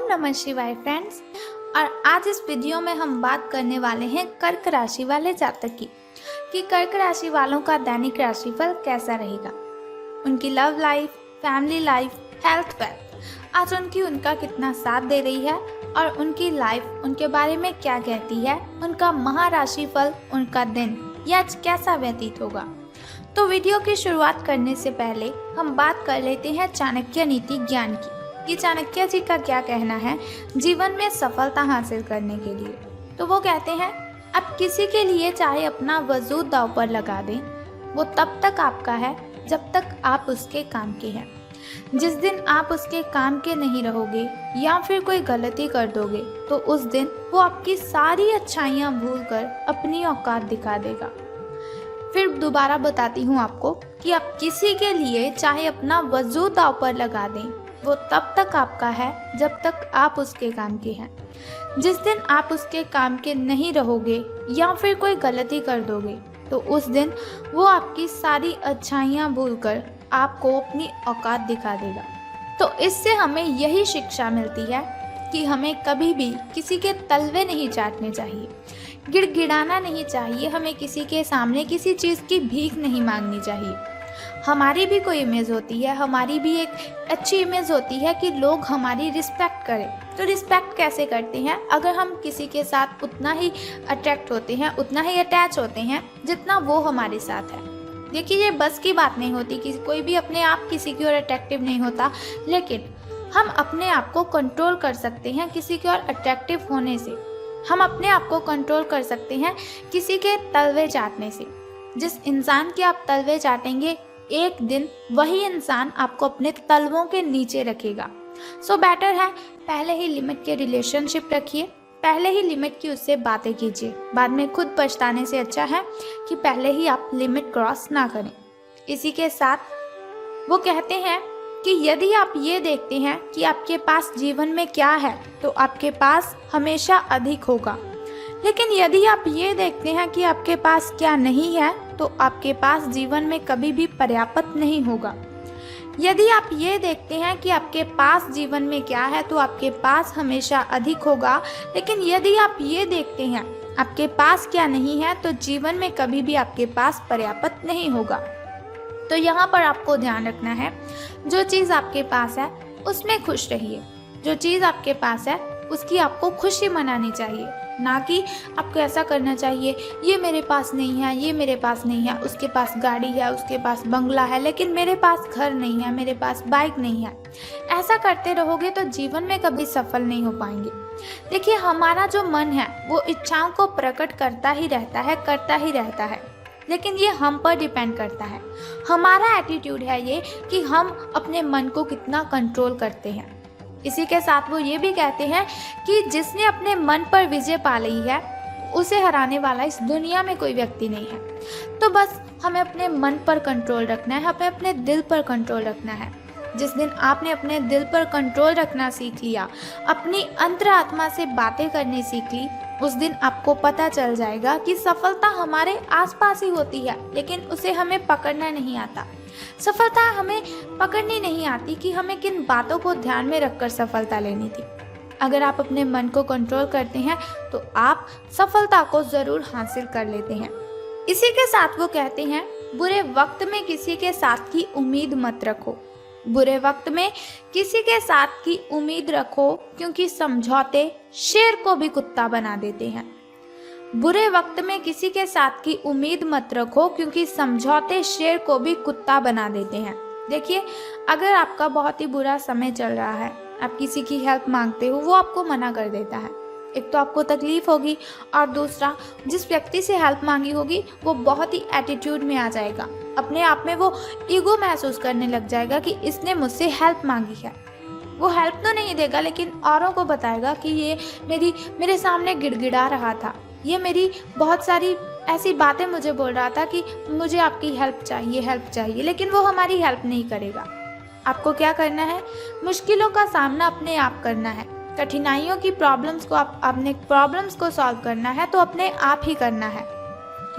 नमः शिवाय फ्रेंड्स। और आज इस वीडियो में हम बात करने वाले हैं कर्क राशि वाले जातक की कि कर्क राशि वालों का दैनिक राशिफल कैसा रहेगा, उनकी love life, family life, health wealth आज उनका कितना साथ दे रही है और उनकी लाइफ उनके बारे में क्या कहती है, उनका महाराशिफल, उनका दिन यह आज कैसा व्यतीत होगा। तो वीडियो की शुरुआत करने से पहले हम बात कर लेते हैं चाणक्य नीति ज्ञान की कि चाणक्य जी का क्या कहना है जीवन में सफलता हासिल करने के लिए। तो वो कहते हैं, आप किसी के लिए चाहे अपना वजूद दांव पर लगा दें, वो तब तक आपका है जब तक आप उसके काम के हैं। जिस दिन आप उसके काम के नहीं रहोगे या फिर कोई गलती कर दोगे तो उस दिन वो आपकी सारी अच्छाइयाँ भूलकर अपनी औकात दिखा देगा। फिर दोबारा बताती हूँ आपको कि आप किसी के लिए चाहे अपना वजूद दांव पर लगा दें, वो तब तक आपका है जब तक आप उसके काम के हैं। जिस दिन आप उसके काम के नहीं रहोगे या फिर कोई गलती कर दोगे तो उस दिन वो आपकी सारी अच्छाइयाँ भूलकर आपको अपनी औकात दिखा देगा। तो इससे हमें यही शिक्षा मिलती है कि हमें कभी भी किसी के तलवे नहीं चाटने चाहिए, गिड़गिड़ाना नहीं चाहिए, हमें किसी के सामने किसी चीज़ की भीख नहीं मांगनी चाहिए। हमारी भी कोई इमेज होती है, हमारी भी एक अच्छी इमेज होती है कि लोग हमारी रिस्पेक्ट करें। तो रिस्पेक्ट कैसे करते हैं? अगर हम किसी के साथ उतना ही अट्रैक्ट होते हैं, उतना ही अटैच होते हैं जितना वो हमारे साथ है। देखिए, ये बस की बात नहीं होती कि कोई भी अपने आप किसी की ओर अट्रैक्टिव नहीं होता, लेकिन हम अपने आप को कंट्रोल कर सकते हैं किसी की ओर अट्रैक्टिव होने से। हम अपने आप को कंट्रोल कर सकते हैं किसी के तलवे चाटने से। जिस इंसान के आप तलवे चाटेंगे, एक दिन वही इंसान आपको अपने तलवों के नीचे रखेगा। सो बेटर है पहले ही लिमिट के रिलेशनशिप रखिए, पहले ही लिमिट की उससे बातें कीजिए। बाद में खुद पछताने से अच्छा है कि पहले ही आप लिमिट क्रॉस ना करें। इसी के साथ वो कहते हैं कि यदि आप ये देखते हैं कि आपके पास जीवन में क्या है तो आपके पास हमेशा अधिक होगा, लेकिन यदि आप ये देखते हैं कि आपके पास क्या नहीं है तो आपके पास जीवन में कभी भी पर्याप्त नहीं होगा। यदि आप ये देखते हैं कि आपके पास जीवन में क्या है तो आपके पास हमेशा अधिक होगा, लेकिन यदि आप ये देखते हैं आपके पास क्या नहीं है तो जीवन में कभी भी आपके पास पर्याप्त नहीं होगा। तो यहाँ पर आपको ध्यान रखना है, जो चीज़ आपके पास है उसमें खुश रहिए। जो चीज़ आपके पास है उसकी आपको खुशी मनानी चाहिए, ना कि आपको ऐसा करना चाहिए ये मेरे पास नहीं है, ये मेरे पास नहीं है, उसके पास गाड़ी है, उसके पास बंगला है, लेकिन मेरे पास घर नहीं है, मेरे पास बाइक नहीं है। ऐसा करते रहोगे तो जीवन में कभी सफल नहीं हो पाएंगे। देखिए, हमारा जो मन है वो इच्छाओं को प्रकट करता ही रहता है, लेकिन ये हम पर डिपेंड करता है। हमारा एटीट्यूड है ये कि हम अपने मन को कितना कंट्रोल करते हैं। इसी के साथ वो ये भी कहते हैं कि जिसने अपने मन पर विजय पा ली है उसे हराने वाला इस दुनिया में कोई व्यक्ति नहीं है। तो बस हमें अपने मन पर कंट्रोल रखना है, हमें अपने दिल पर कंट्रोल रखना है। जिस दिन आपने अपने दिल पर कंट्रोल रखना सीख लिया, अपनी अंतरात्मा से बातें करनी सीख ली, उस दिन आपको पता चल जाएगा कि सफलता हमारे आसपास ही होती है, लेकिन उसे हमें पकड़ना नहीं आता। सफलता हमें पकड़नी नहीं आती कि हमें किन बातों को ध्यान में रखकर सफलता लेनी थी। अगर आप अपने मन को कंट्रोल करते हैं तो आप सफलता को ज़रूर हासिल कर लेते हैं। इसी के साथ वो कहते हैं, बुरे वक्त में किसी के साथ की उम्मीद मत रखो। बुरे वक्त में किसी के साथ की उम्मीद रखो, क्योंकि समझौते शेर को भी कुत्ता बना देते हैं। बुरे वक्त में किसी के साथ की उम्मीद मत रखो, क्योंकि समझौते शेर को भी कुत्ता बना देते हैं। देखिए, अगर आपका बहुत ही बुरा समय चल रहा है, आप किसी की हेल्प मांगते हो, वो आपको मना कर देता है। एक तो आपको तकलीफ होगी और दूसरा जिस व्यक्ति से हेल्प मांगी होगी वो बहुत ही एटीट्यूड में आ जाएगा। अपने आप में वो ईगो महसूस करने लग जाएगा कि इसने मुझसे हेल्प मांगी है। वो हेल्प तो नहीं देगा, लेकिन औरों को बताएगा कि ये मेरे सामने गिड़गिड़ा रहा था, ये मेरी बहुत सारी ऐसी बातें मुझे बोल रहा था कि मुझे आपकी हेल्प चाहिए, लेकिन वो हमारी हेल्प नहीं करेगा। आपको क्या करना है? मुश्किलों का सामना अपने आप करना है। कठिनाइयों की प्रॉब्लम्स को सॉल्व करना है तो अपने आप ही करना है,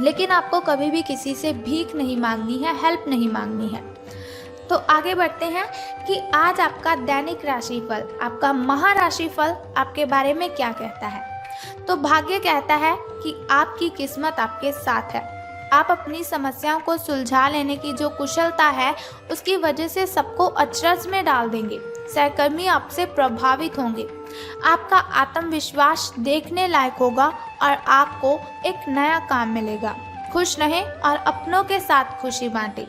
लेकिन आपको कभी भी किसी से भीख नहीं मांगनी है, हेल्प नहीं मांगनी है। तो आगे बढ़ते हैं कि आज आपका दैनिक राशिफल, आपका महाराशिफल आपके बारे में क्या कहता है। तो भाग्य कहता है कि आपकी किस्मत आपके साथ है। आप अपनी समस्याओं को सुलझा लेने की जो कुशलता है उसकी वजह से सबको अचरज में डाल देंगे। सहकर्मी आपसे प्रभावित होंगे। आपका आत्मविश्वास देखने लायक होगा और आपको एक नया काम मिलेगा। खुश रहें और अपनों के साथ खुशी बांटें।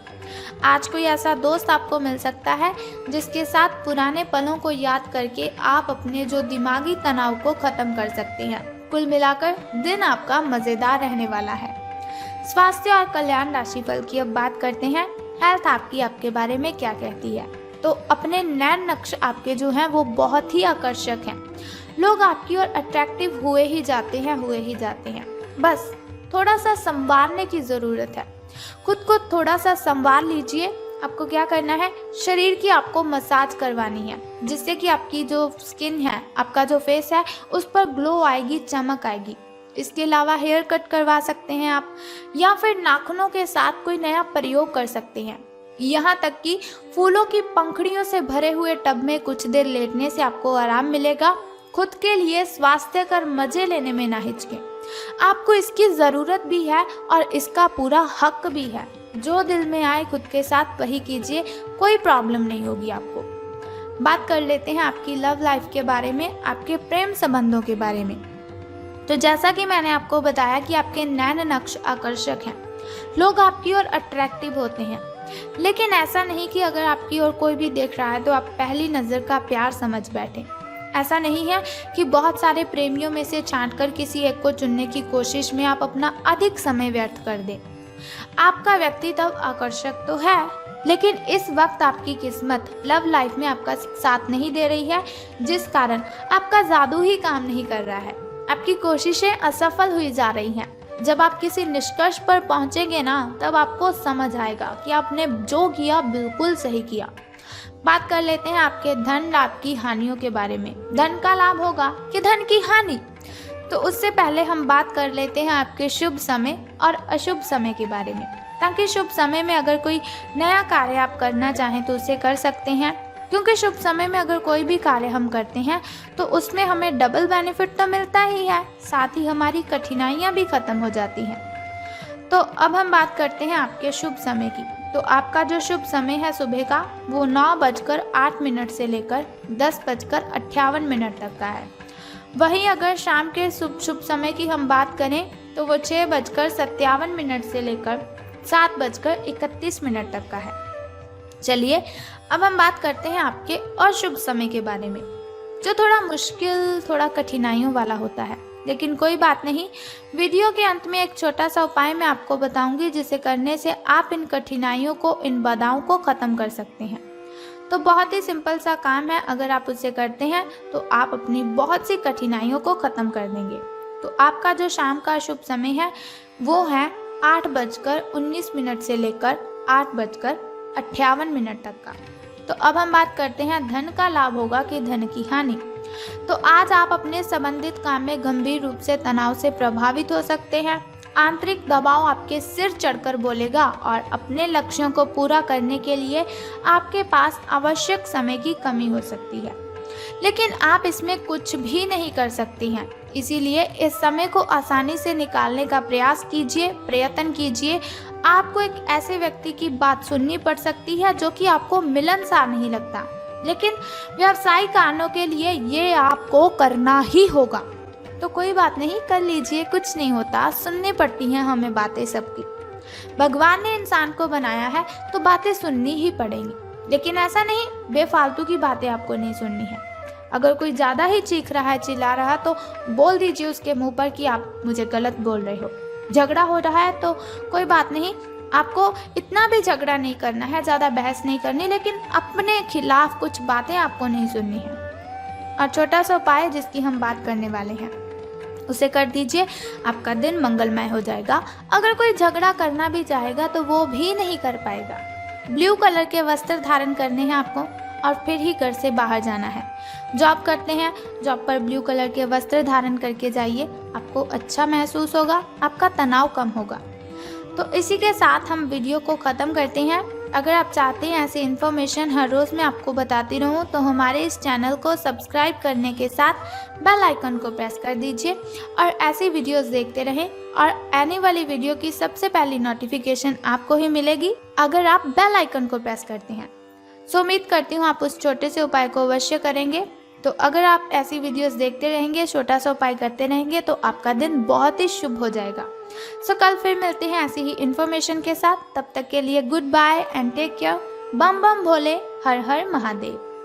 आज कोई ऐसा दोस्त आपको मिल सकता है जिसके साथ पुराने पलों को याद करके आप अपने जो दिमागी तनाव को ख़त्म कर सकते हैं। कुल मिलाकर दिन आपका मज़ेदार रहने वाला है। स्वास्थ्य और कल्याण राशिफल की अब बात करते हैं। हेल्थ आपके बारे में क्या कहती है। तो अपने नैन नक्श आपके जो हैं वो बहुत ही आकर्षक हैं। लोग आपकी ओर अट्रैक्टिव हुए ही जाते हैं। बस थोड़ा सा संवारने की ज़रूरत है। खुद को थोड़ा सा संवार लीजिए। आपको क्या करना है, शरीर की आपको मसाज करवानी है जिससे कि आपकी जो स्किन है, आपका जो फेस है उस पर ग्लो आएगी, चमक आएगी। इसके अलावा हेयर कट करवा सकते हैं आप, या फिर नाखूनों के साथ कोई नया प्रयोग कर सकते हैं। यहाँ तक कि फूलों की पंखुड़ियों से भरे हुए टब में कुछ देर लेटने से आपको आराम मिलेगा। खुद के लिए स्वास्थ्यकर मजे लेने में ना हिचकें। आपको इसकी ज़रूरत भी है और इसका पूरा हक भी है। जो दिल में आए खुद के साथ वही कीजिए, कोई प्रॉब्लम नहीं होगी आपको। बात कर लेते हैं आपकी लव लाइफ के बारे में, आपके प्रेम संबंधों के बारे में। तो जैसा कि मैंने आपको बताया कि आपके नैन नक्श आकर्षक हैं। लोग आपकी ओर अट्रैक्टिव होते हैं, लेकिन ऐसा नहीं कि अगर आपकी ओर कोई भी देख रहा है तो आप पहली नज़र का प्यार समझ बैठें। ऐसा नहीं है कि बहुत सारे प्रेमियों में से छांटकर किसी एक को चुनने की कोशिश में आप अपना अधिक समय व्यर्थ कर दें। आपका व्यक्तित्व आकर्षक तो है, लेकिन इस वक्त आपकी किस्मत लव लाइफ में आपका साथ नहीं दे रही है, जिस कारण आपका जादू ही काम नहीं कर रहा है। आपकी कोशिशें असफल हुई जा रही हैं। जब आप किसी निष्कर्ष पर पहुंचेंगे ना, तब आपको समझ आएगा कि आपने जो किया बिल्कुल सही किया। बात कर लेते हैं आपके धन लाभ की हानियों के बारे में। धन का लाभ होगा कि धन की हानि। तो उससे पहले हम बात कर लेते हैं आपके शुभ समय और अशुभ समय के बारे में, ताकि शुभ समय में अगर कोई नया कार्य आप करना चाहें तो उसे कर सकते हैं। क्योंकि शुभ समय में अगर कोई भी कार्य हम करते हैं तो उसमें हमें डबल बेनिफिट तो मिलता ही है, साथ ही हमारी कठिनाइयाँ भी खत्म हो जाती हैं। तो अब हम बात करते हैं आपके शुभ समय की। तो आपका जो शुभ समय है सुबह का, वो 9:08 से लेकर 10:58 तक का है। वहीं अगर शाम के शुभ समय की हम बात करें तो वो 6:57 से लेकर 7:31 तक का है। चलिए अब हम बात करते हैं आपके अशुभ समय के बारे में, जो थोड़ा मुश्किल, थोड़ा कठिनाइयों वाला होता है। लेकिन कोई बात नहीं, वीडियो के अंत में एक छोटा सा उपाय मैं आपको बताऊंगी जिसे करने से आप इन कठिनाइयों को, इन बाधाओं को ख़त्म कर सकते हैं। तो बहुत ही सिंपल सा काम है, अगर आप उसे करते हैं तो आप अपनी बहुत सी कठिनाइयों को ख़त्म कर देंगे। तो आपका जो शाम का शुभ समय है वो है 8:19 से लेकर 8:58 तक का। तो अब हम बात करते हैं धन का लाभ होगा कि धन की हानि। तो आज आप अपने संबंधित काम में गंभीर रूप से तनाव से प्रभावित हो सकते हैं। आंतरिक दबाव आपके सिर चढ़कर बोलेगा और अपने लक्ष्यों को पूरा करने के लिए आपके पास आवश्यक समय की कमी हो सकती है, लेकिन आप इसमें कुछ भी नहीं कर सकती हैं। इसीलिए इस समय को आसानी से निकालने का प्रयत्न कीजिए। आपको एक ऐसे व्यक्ति की बात सुननी पड़ सकती है जो कि आपको मिलनसार नहीं लगता, लेकिन व्यावसायिक कारणों के लिए ये आपको करना ही होगा। तो कोई बात नहीं, कर लीजिए, कुछ नहीं होता। सुननी पड़ती हैं हमें बातें सबकी। भगवान ने इंसान को बनाया है तो बातें सुननी ही पड़ेंगी, लेकिन ऐसा नहीं बेफालतू की बातें आपको नहीं सुननी है। अगर कोई ज़्यादा ही चीख रहा है, चिल्ला रहा है, तो बोल दीजिए उसके मुंह पर कि आप मुझे गलत बोल रहे हो। झगड़ा हो रहा है तो कोई बात नहीं, आपको इतना भी झगड़ा नहीं करना है, ज़्यादा बहस नहीं करनी, लेकिन अपने खिलाफ कुछ बातें आपको नहीं सुननी है। और छोटा सा उपाय जिसकी हम बात करने वाले हैं उसे कर दीजिए, आपका दिन मंगलमय हो जाएगा। अगर कोई झगड़ा करना भी चाहेगा तो वो भी नहीं कर पाएगा। ब्लू कलर के वस्त्र धारण करने हैं आपको और फिर ही घर से बाहर जाना है। जॉब करते हैं, जॉब पर ब्लू कलर के वस्त्र धारण करके जाइए, आपको अच्छा महसूस होगा, आपका तनाव कम होगा। तो इसी के साथ हम वीडियो को ख़त्म करते हैं। अगर आप चाहते हैं ऐसी इन्फॉर्मेशन हर रोज़ मैं आपको बताती रहूं तो हमारे इस चैनल को सब्सक्राइब करने के साथ बेल आइकन को प्रेस कर दीजिए और ऐसी वीडियोस देखते रहें और आने वाली वीडियो की सबसे पहली नोटिफिकेशन आपको ही मिलेगी अगर आप बेल आइकन को प्रेस करते हैं। सो उम्मीद करती हूँ आप उस छोटे से उपाय को अवश्य करेंगे। तो अगर आप ऐसी वीडियोस देखते रहेंगे, छोटा सा उपाय करते रहेंगे तो आपका दिन बहुत ही शुभ हो जाएगा। सो कल फिर मिलते हैं ऐसी ही इन्फॉर्मेशन के साथ। तब तक के लिए goodbye and take care. बम बम भोले, हर हर महादेव।